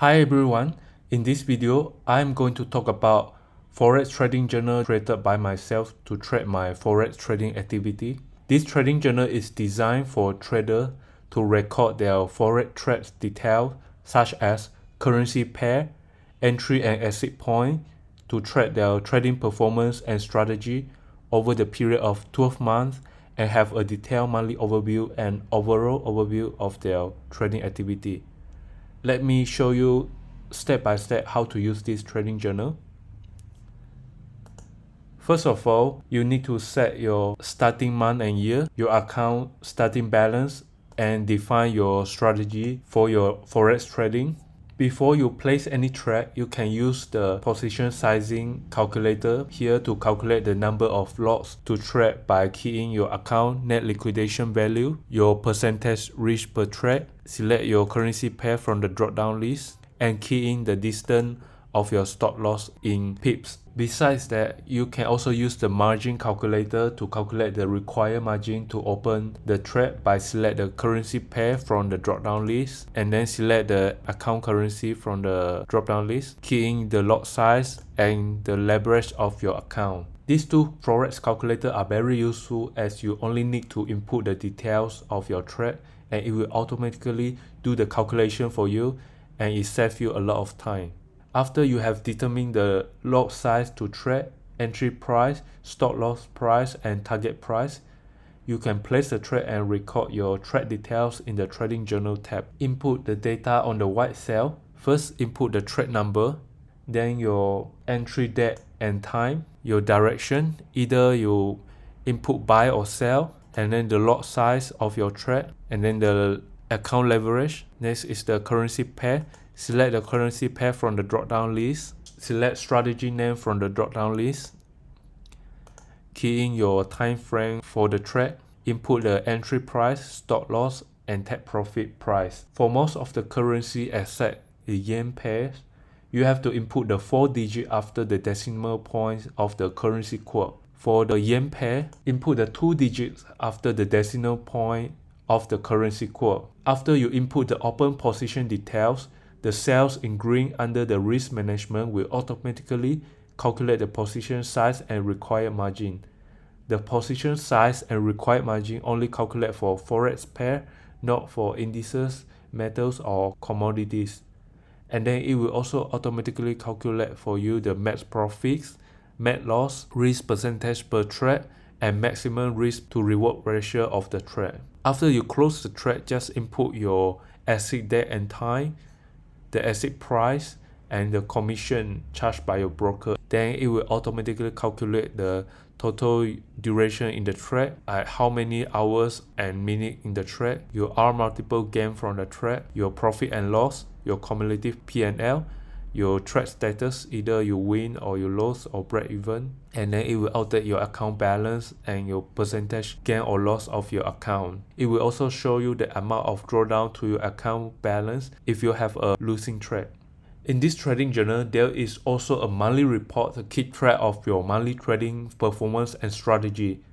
Hi everyone, in this video I am going to talk about Forex trading journal created by myself to track my Forex trading activity. This trading journal is designed for traders to record their Forex trades details such as currency pair, entry and exit point, to track their trading performance and strategy over the period of 12 months and have a detailed monthly overview and overall overview of their trading activity. Let me show you step by step how to use this trading journal. First of all, you need to set your starting month and year, your account starting balance, and define your strategy for your Forex trading. Before you place any trade, you can use the position sizing calculator here to calculate the number of lots to trade by keying your account net liquidation value, your percentage risk per trade, select your currency pair from the drop-down list, and key in the distance of your stop loss in pips. Besides that, you can also use the margin calculator to calculate the required margin to open the trade by select the currency pair from the drop-down list and then select the account currency from the drop-down list, keying the lot size and the leverage of your account. These two Forex calculators are very useful as you only need to input the details of your trade and it will automatically do the calculation for you and it saves you a lot of time. After you have determined the lot size to trade, entry price, stop loss price, and target price, you can place the trade and record your trade details in the Trading Journal tab. Input the data on the white cell. First, input the trade number, then your entry date and time, your direction, either you input buy or sell, and then the lot size of your trade, and then the account leverage. Next is the currency pair. Select the currency pair from the drop-down list. Select strategy name from the drop-down list. Key in your time frame for the trade. Input the entry price, stop loss, and take profit price. For most of the currency except the yen pairs, you have to input the 4 digits after the decimal points of the currency quote. For the yen pair, input the 2 digits after the decimal point of the currency quote. After you input the open position details, the cells in green under the risk management will automatically calculate the position size and required margin. The position size and required margin only calculate for Forex pair, not for indices, metals, or commodities. And then it will also automatically calculate for you the max profits, max loss, risk percentage per trade, and maximum risk to reward ratio of the trade. After you close the trade, just input your exit date and time, the exit price, and the commission charged by your broker. Then it will automatically calculate the total duration in the trade, how many hours and minutes in the trade, your R multiple gain from the trade, your profit and loss, your cumulative P&L, your trade status, either you win or you lose or break even, and then it will update your account balance and your percentage gain or loss of your account. It will also show you the amount of drawdown to your account balance if you have a losing trade. In this trading journal, there is also a monthly report to keep track of your monthly trading performance and strategy.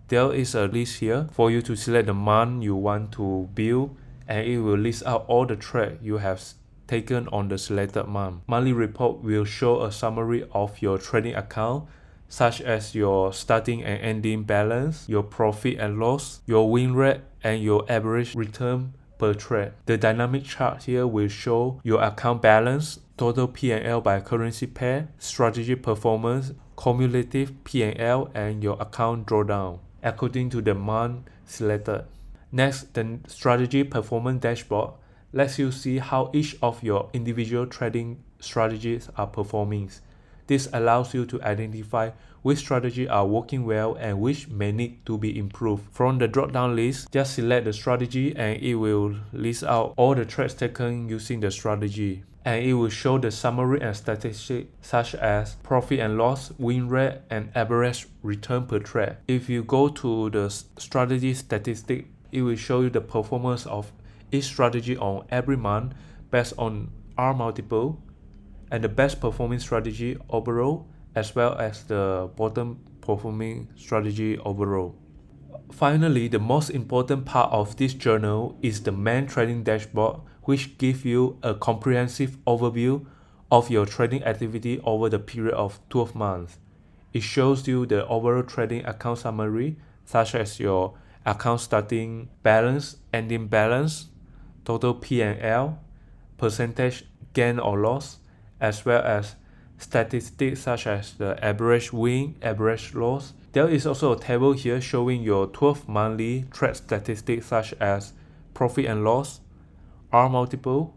There is a list here for you to select the month you want to build, and it will list out all the trades you have taken on the selected month. Monthly report will show a summary of your trading account, such as your starting and ending balance, your profit and loss, your win rate, and your average return per trade. The dynamic chart here will show your account balance, total P&L by currency pair, strategy performance, cumulative P&L, and your account drawdown according to the month selected. Next, the strategy performance dashboard lets you see how each of your individual trading strategies are performing. This allows you to identify which strategies are working well and which may need to be improved. From the drop-down list, just select the strategy and it will list out all the trades taken using the strategy. And it will show the summary and statistics such as profit and loss, win rate, and average return per trade. If you go to the strategy statistic, it will show you the performance of each strategy on every month based on R multiple and the best performing strategy overall, as well as the bottom performing strategy overall. Finally, the most important part of this journal is the main trading dashboard, which gives you a comprehensive overview of your trading activity over the period of 12 months. It shows you the overall trading account summary, such as your account starting balance, ending balance, total P&L, percentage gain or loss, as well as statistics such as the average win, average loss. There is also a table here showing your 12 monthly trade statistics such as profit and loss, R multiple,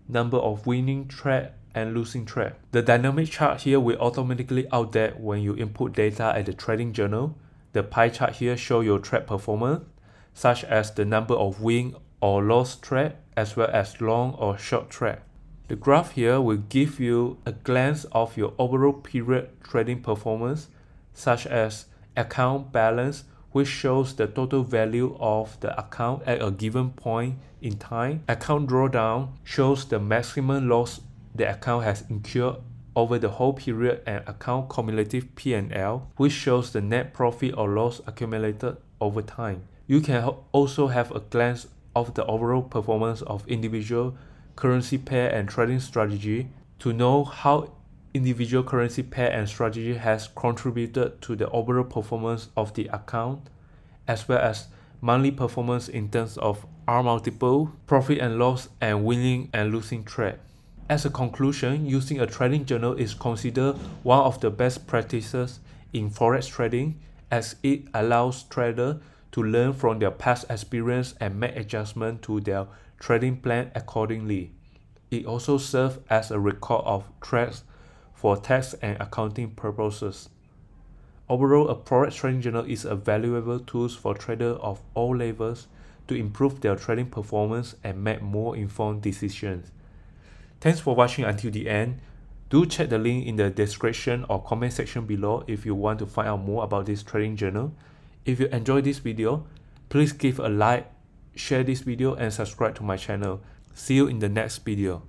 number of winning trade and losing trade. The dynamic chart here will automatically update when you input data at the trading journal. The pie chart here shows your trade performance, such as the number of win or loss trade, as well as long or short trade. The graph here will give you a glance of your overall period trading performance, such as account balance, which shows the total value of the account at a given point in time. Account drawdown shows the maximum loss the account has incurred over the whole period, and account cumulative P&L, which shows the net profit or loss accumulated over time. You can also have a glance of the overall performance of individual currency pair and trading strategy to know how individual currency pair and strategy has contributed to the overall performance of the account, as well as monthly performance in terms of R multiple, profit and loss, and winning and losing trade. As a conclusion, using a trading journal is considered one of the best practices in Forex trading, as it allows traders to learn from their past experience and make adjustments to their trading plan accordingly. It also serves as a record of trades for tax and accounting purposes. Overall, a Forex trading journal is a valuable tool for traders of all levels to improve their trading performance and make more informed decisions. Thanks for watching until the end. Do check the link in the description or comment section below if you want to find out more about this trading journal. If you enjoyed this video, please give a like, share this video, and subscribe to my channel. See you in the next video.